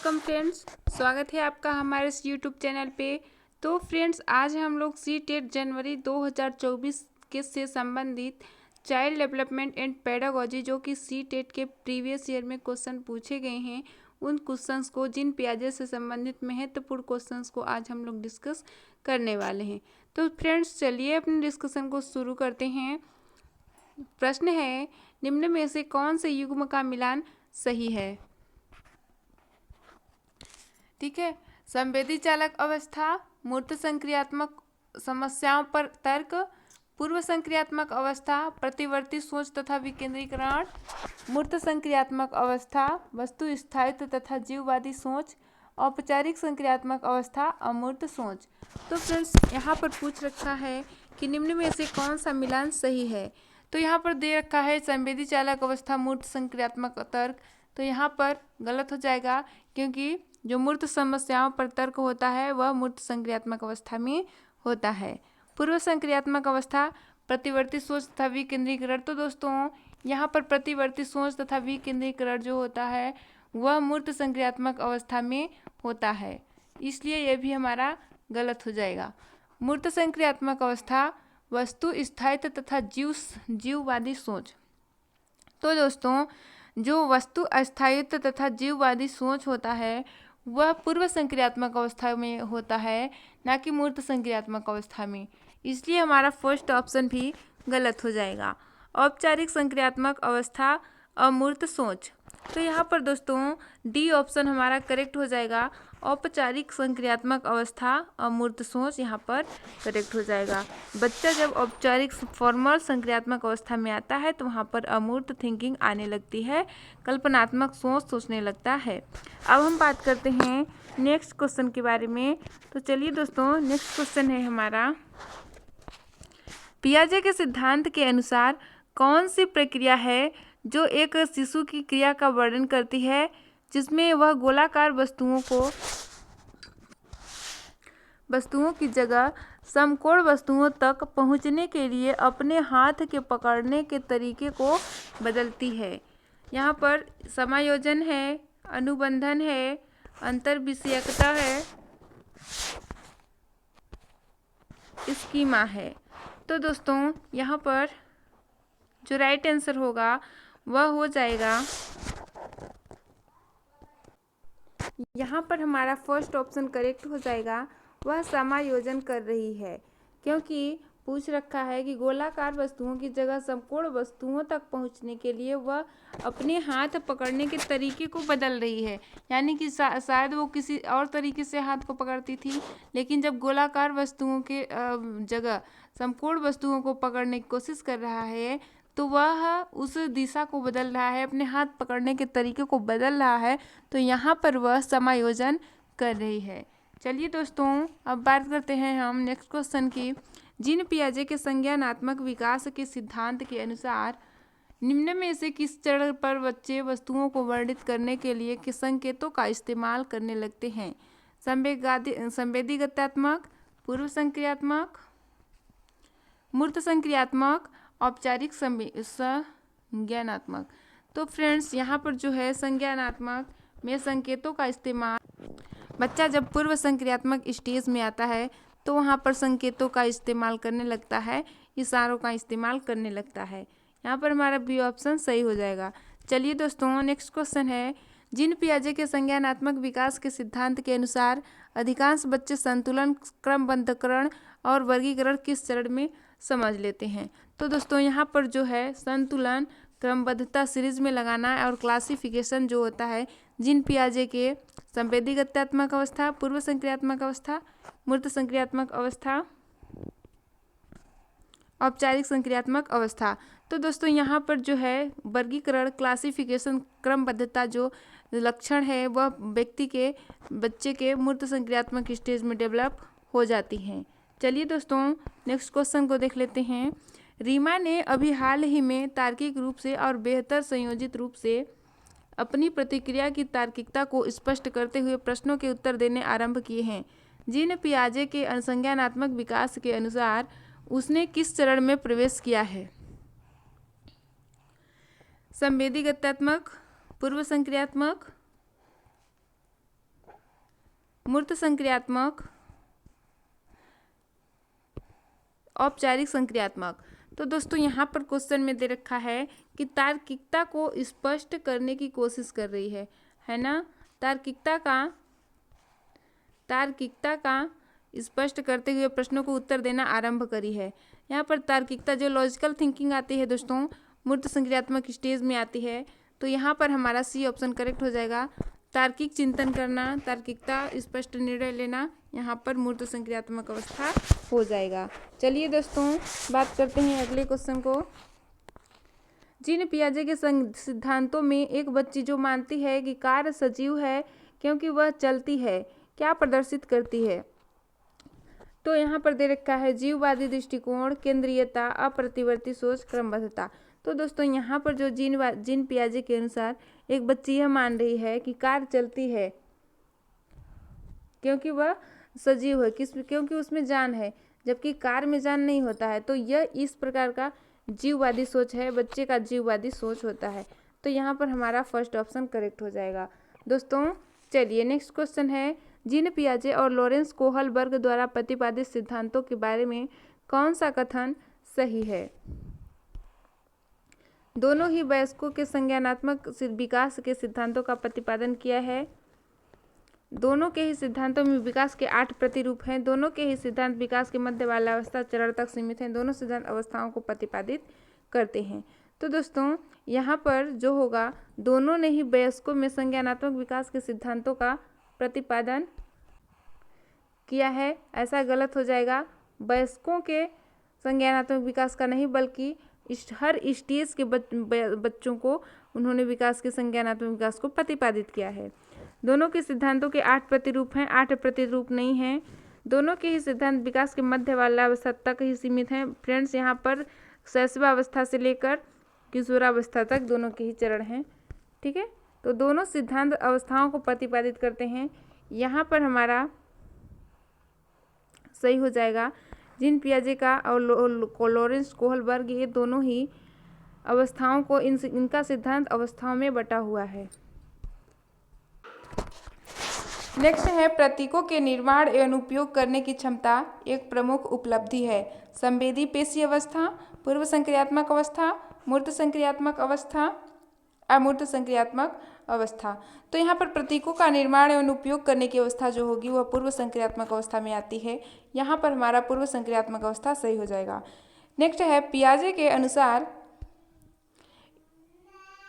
Welcome friends, स्वागत है आपका हमारे इस यूट्यूब चैनल पे। तो फ्रेंड्स, आज हम लोग सी-टेट जनवरी 2024 के से संबंधित चाइल्ड डेवलपमेंट एंड पेडागोजी जो कि सी-टेट के प्रीवियस ईयर में क्वेश्चन पूछे गए हैं, उन क्वेश्चंस को, जिन पियाजे से संबंधित महत्वपूर्ण क्वेश्चंस को आज हम लोग डिस्कस करने वाले हैं। तो फ्रेंड्स, चलिए अपने डिस्कशन को शुरू करते हैं। प्रश्न है, निम्न में से कौन से युग्म का मिलान सही है? ठीक है। संवेदी चालक अवस्था, मूर्त संक्रियात्मक समस्याओं पर तर्क, पूर्व संक्रियात्मक अवस्था, प्रतिवर्ती सोच तथा विकेंद्रीकरण, मूर्त संक्रियात्मक अवस्था, वस्तु स्थायित्व तथा जीववादी सोच, औपचारिक संक्रियात्मक अवस्था, अमूर्त सोच। तो फ्रेंड्स, यहाँ पर पूछ रखा है कि निम्न में से कौन सा मिलान सही है। तो यहाँ पर दे रखा है संवेदी चालक अवस्था, मूर्त संक्रियात्मक तर्क। तो यहाँ पर गलत हो जाएगा, क्योंकि जो मूर्त समस्याओं पर तर्क होता है वह मूर्त संक्रियात्मक अवस्था में होता है। पूर्व संक्रियात्मक अवस्था, प्रतिवर्ती सोच तथा विकेंद्रीकरण। तो दोस्तों, यहाँ पर प्रतिवर्ती सोच तथा विकेंद्रीकरण जो होता है वह मूर्त संक्रियात्मक अवस्था में होता है, इसलिए यह भी हमारा गलत हो जाएगा। मूर्त संक्रियात्मक अवस्था, वस्तु स्थायित्व तथा जीववादी सोच। तो दोस्तों, जो वस्तु अस्थायित्व तथा जीववादी सोच होता है वह पूर्व संक्रियात्मक अवस्था में होता है, ना कि मूर्त संक्रियात्मक अवस्था में, इसलिए हमारा फर्स्ट ऑप्शन भी गलत हो जाएगा। औपचारिक संक्रियात्मक अवस्था, अमूर्त सोच। तो यहाँ पर दोस्तों डी ऑप्शन हमारा करेक्ट हो जाएगा। औपचारिक संक्रियात्मक अवस्था, अमूर्त सोच यहाँ पर करेक्ट हो जाएगा। बच्चा जब औपचारिक फॉर्मल संक्रियात्मक अवस्था में आता है तो वहाँ पर अमूर्त थिंकिंग आने लगती है, कल्पनात्मक सोच सोचने लगता है। अब हम बात करते हैं नेक्स्ट क्वेश्चन के बारे में। तो चलिए दोस्तों, नेक्स्ट क्वेश्चन है हमारा, पियाजे के सिद्धांत के अनुसार कौन सी प्रक्रिया है जो एक शिशु की क्रिया का वर्णन करती है जिसमें वह गोलाकार वस्तुओं की जगह समकोण वस्तुओं तक पहुंचने के लिए अपने हाथ के पकड़ने के तरीके को बदलती है। यहाँ पर समायोजन है, अनुबंधन है, अंतर्विषयकता है, स्कीमा है। तो दोस्तों, यहाँ पर जो राइट आंसर होगा वह हो जाएगा, यहाँ पर हमारा फर्स्ट ऑप्शन करेक्ट हो जाएगा, वह समायोजन कर रही है, क्योंकि पूछ रखा है कि गोलाकार वस्तुओं की जगह समकोण वस्तुओं तक पहुंचने के लिए वह अपने हाथ पकड़ने के तरीके को बदल रही है। यानी कि शायद वो किसी और तरीके से हाथ को पकड़ती थी, लेकिन जब गोलाकार वस्तुओं के जगह समकोण वस्तुओं को पकड़ने की कोशिश कर रहा है तो वह उस दिशा को बदल रहा है, अपने हाथ पकड़ने के तरीके को बदल रहा है। तो यहाँ पर वह समायोजन कर रही है। चलिए दोस्तों, अब बात करते हैं हम नेक्स्ट क्वेश्चन की। जीन पियाजे के संज्ञानात्मक विकास के सिद्धांत के अनुसार निम्न में से किस चरण पर बच्चे वस्तुओं को वर्णित करने के लिए किस संकेतों का इस्तेमाल करने लगते हैं? संवेदीगतात्मक, पूर्व संक्रियात्मक, मूर्त संक्रियात्मक, औपचारिक संज्ञानात्मक। तो फ्रेंड्स, यहाँ पर जो है संज्ञानात्मक में संकेतों का इस्तेमाल, बच्चा जब पूर्व संक्रियात्मक स्टेज में आता है तो वहाँ पर संकेतों का इस्तेमाल करने लगता है, इशारों का इस्तेमाल करने लगता है। यहाँ पर हमारा बी ऑप्शन सही हो जाएगा। चलिए दोस्तों, नेक्स्ट क्वेश्चन है, जीन पियाजे के संज्ञानात्मक विकास के सिद्धांत के अनुसार अधिकांश बच्चे संतुलन, क्रमबद्धकरण और वर्गीकरण किस चरण में समझ लेते हैं? तो दोस्तों, यहाँ पर जो है संतुलन, क्रमबद्धता सीरीज में लगाना और क्लासिफिकेशन जो होता है जीन पियाजे के संवेदीगतात्मक अवस्था, पूर्व संक्रियात्मक अवस्था, मूर्त संक्रियात्मक अवस्था, औपचारिक संक्रियात्मक अवस्था। तो दोस्तों, यहाँ पर जो है वर्गीकरण, क्लासिफिकेशन, क्रमबद्धता जो लक्षण है वह बच्चे के मूर्त संक्रियात्मक स्टेज में डेवलप हो जाती हैं। चलिए दोस्तों, नेक्स्ट क्वेश्चन को देख लेते हैं। रीमा ने अभी हाल ही में तार्किक रूप से और बेहतर संयोजित रूप से अपनी प्रतिक्रिया की तार्किकता को स्पष्ट करते हुए प्रश्नों के उत्तर देने आरंभ किए हैं। जीन पियाजे के संज्ञानात्मक विकास के अनुसार उसने किस चरण में प्रवेश किया है? संवेदीगतात्मक, पूर्व संक्रियात्मक, मूर्त संक्रियात्मक, औपचारिक संक्रियात्मक। तो दोस्तों यहाँ पर क्वेश्चन में दे रखा है कि तार्किकता को स्पष्ट करने की कोशिश कर रही है ना। तार्किकता का स्पष्ट करते हुए प्रश्नों को उत्तर देना आरंभ करी है। यहाँ पर तार्किकता जो लॉजिकल थिंकिंग आती है दोस्तों, मूर्त संक्रियात्मक स्टेज में आती है। तो यहाँ पर हमारा सी ऑप्शन करेक्ट हो जाएगा। तार्किक चिंतन करना, तार्किकता, स्पष्ट निर्णय लेना, यहाँ पर मूर्त संक्रियात्मक अवस्था हो जाएगा। चलिए दोस्तों बात करते हैं अगले क्वेश्चन को। जीन पियाजे के सिद्धांतों में एक बच्ची जो मानती है कि कार सजीव है क्योंकि वह चलती है, क्या प्रदर्शित करती है? तो यहाँ पर दे रखा है जीववादी दृष्टिकोण, केंद्रीयता, अप्रतिवर्ती सोच, क्रमबद्धता। तो दोस्तों यहाँ पर जो जीन पियाजे के अनुसार एक बच्ची यह मान रही है कि कार चलती है क्योंकि वह सजीव है, क्योंकि उसमें जान है, जबकि कार में जान नहीं होता है। तो यह इस प्रकार का जीववादी सोच है, बच्चे का जीववादी सोच होता है। तो यहाँ पर हमारा फर्स्ट ऑप्शन करेक्ट हो जाएगा। दोस्तों चलिए नेक्स्ट क्वेश्चन है, जीन पियाजे और लॉरेंस कोहलबर्ग द्वारा प्रतिपादित सिद्धांतों के बारे में कौन सा कथन सही है? दोनों ही वयस्कों के संज्ञानात्मक विकास के सिद्धांतों का प्रतिपादन किया है। दोनों के ही सिद्धांतों में विकास के 8 प्रतिरूप हैं। दोनों के ही सिद्धांत विकास के मध्य वाला अवस्था चरण तक सीमित हैं। दोनों सिद्धांत अवस्थाओं को प्रतिपादित करते हैं। तो दोस्तों यहाँ पर जो होगा, दोनों ने ही वयस्कों में संज्ञानात्मक विकास के सिद्धांतों का प्रतिपादन किया है, ऐसा गलत हो जाएगा। वयस्कों के संज्ञानात्मक विकास का नहीं, बल्कि हर स्टेज के बच्चों को उन्होंने विकास के संज्ञानात्मक विकास को प्रतिपादित किया है। दोनों के सिद्धांतों के 8 प्रतिरूप हैं, 8 प्रतिरूप नहीं हैं। दोनों के ही सिद्धांत विकास के मध्य वाला अवस्था तक ही सीमित हैं। फ्रेंड्स यहाँ पर शैशवावस्था से लेकर किशोरावस्था तक दोनों के ही चरण हैं, ठीक है। तो दोनों सिद्धांत अवस्थाओं को प्रतिपादित करते हैं। यहाँ पर हमारा सही हो जाएगा जीन पियाजे का और लॉरेंस कोहलबर्ग, ये दोनों ही अवस्थाओं को इनका सिद्धांत अवस्थाओं में बटा हुआ है। नेक्स्ट है, प्रतीकों के निर्माण एवं उपयोग करने की क्षमता एक प्रमुख उपलब्धि है। संवेदी पेशी अवस्था, पूर्व संक्रियात्मक अवस्था, मूर्त संक्रियात्मक अवस्था, अमूर्त संक्रियात्मक अवस्था। तो यहाँ पर प्रतीकों का निर्माण एवं उपयोग करने की अवस्था जो होगी वह पूर्व संक्रियात्मक अवस्था में आती है। यहाँ पर हमारा पूर्व संक्रियात्मक अवस्था सही हो जाएगा। नेक्स्ट है, पियाजे के अनुसार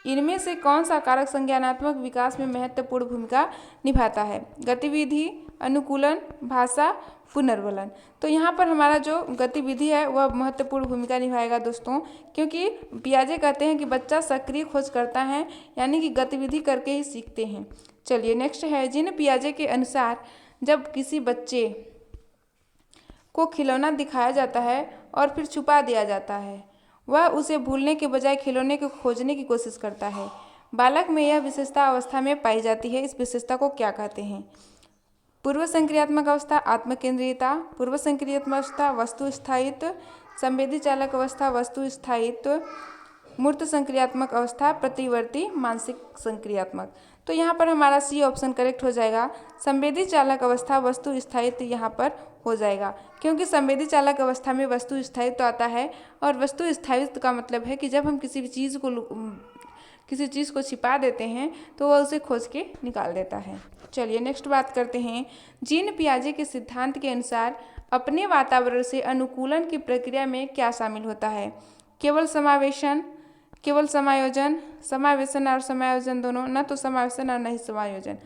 इनमें से कौन सा कारक संज्ञानात्मक विकास में महत्वपूर्ण भूमिका निभाता है? गतिविधि, अनुकूलन, भाषा, पुनर्वलन। तो यहाँ पर हमारा जो गतिविधि है वह महत्वपूर्ण भूमिका निभाएगा दोस्तों, क्योंकि पियाजे कहते हैं कि बच्चा सक्रिय खोज करता है, यानी कि गतिविधि करके ही सीखते हैं। चलिए नेक्स्ट है, जीन पियाजे के अनुसार जब किसी बच्चे को खिलौना दिखाया जाता है और फिर छुपा दिया जाता है, वह उसे भूलने के बजाय खिलौने को खोजने की कोशिश करता है। बालक में यह विशेषता अवस्था में पाई जाती है। इस विशेषता को क्या कहते हैं? पूर्व संक्रियात्मक अवस्था आत्मकेंद्रीयता, पूर्व संक्रियात्मक अवस्था वस्तु स्थायित्व, संवेदी चालक अवस्था वस्तु स्थायित्व, मूर्त संक्रियात्मक अवस्था प्रतिवर्ती मानसिक संक्रियात्मक। तो यहाँ पर हमारा सी ऑप्शन करेक्ट हो जाएगा। संवेदी चालक अवस्था वस्तु स्थायित्व यहाँ पर हो जाएगा, क्योंकि संवेदी चालक अवस्था में वस्तु स्थायित्व आता है, और वस्तु स्थायित्व का मतलब है कि जब हम किसी चीज़ को छिपा देते हैं तो वह उसे खोज के निकाल देता है। चलिए नेक्स्ट बात करते हैं, जीन पियाजे के सिद्धांत के अनुसार अपने वातावरण से अनुकूलन की प्रक्रिया में क्या शामिल होता है? केवल समावेशन, केवल समायोजन, समावेशन और समायोजन दोनों, न तो समावेशन और न ही समायोजन।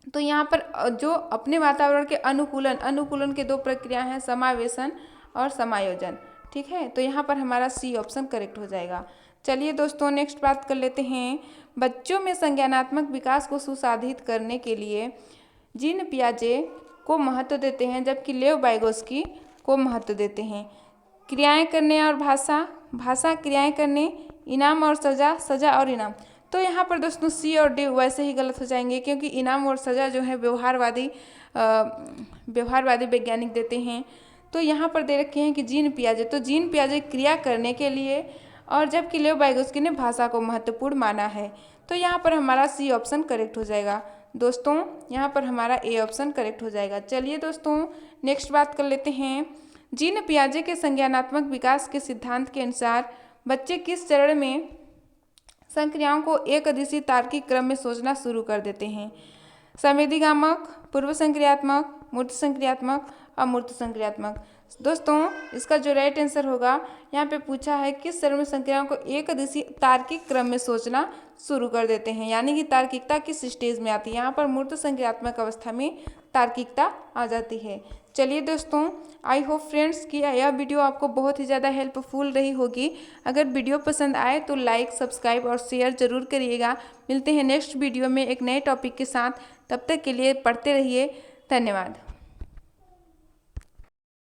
तो यहाँ पर जो अपने वातावरण के अनुकूलन के 2 प्रक्रिया हैं, समावेशन और समायोजन, ठीक है। तो यहाँ पर हमारा सी ऑप्शन करेक्ट हो जाएगा। चलिए दोस्तों नेक्स्ट बात कर लेते हैं, बच्चों में संज्ञानात्मक विकास को सुसाधित करने के लिए जीन पियाजे को महत्व देते हैं, जबकि लेव वाइगोत्स्की को महत्व देते हैं। क्रियाएं करने और भाषा क्रियाएं करने, इनाम और सजा, सजा और इनाम। तो यहाँ पर दोस्तों सी और डी वैसे ही गलत हो जाएंगे, क्योंकि इनाम और सजा जो है व्यवहारवादी वैज्ञानिक देते हैं। तो यहाँ पर दे रखे हैं कि जीन पियाजे, तो जीन पियाजे क्रिया करने के लिए, और जबकि लेव वाइगोत्स्की ने भाषा को महत्वपूर्ण माना है। तो यहाँ पर हमारा सी ऑप्शन करेक्ट हो जाएगा। दोस्तों यहाँ पर हमारा ए ऑप्शन करेक्ट हो जाएगा। चलिए दोस्तों नेक्स्ट बात कर लेते हैं। जीन पियाजे के संज्ञानात्मक विकास के सिद्धांत के अनुसार बच्चे किस चरण में संक्रियाओं को एक दिशीय तार्किक क्रम में सोचना शुरू कर देते हैं? संवेदीगामक, पूर्व संक्रियात्मक, मूर्त संक्रियात्मक, अमूर्त संक्रियात्मक। दोस्तों इसका जो राइट आंसर होगा, यहाँ पे पूछा है किस चरण में संक्रियाओं को एक दिशीय तार्किक क्रम में सोचना शुरू कर देते हैं, यानी कि तार्किकता किस स्टेज में आती है। यहाँ पर मूर्त संक्रियात्मक अवस्था में तार्किकता आ जाती है। चलिए दोस्तों, आई होप फ्रेंड्स कि यह वीडियो आपको बहुत ही ज़्यादा हेल्पफुल रही होगी। अगर वीडियो पसंद आए तो लाइक, सब्सक्राइब और शेयर जरूर करिएगा। मिलते हैं नेक्स्ट वीडियो में एक नए टॉपिक के साथ। तब तक के लिए पढ़ते रहिए। धन्यवाद।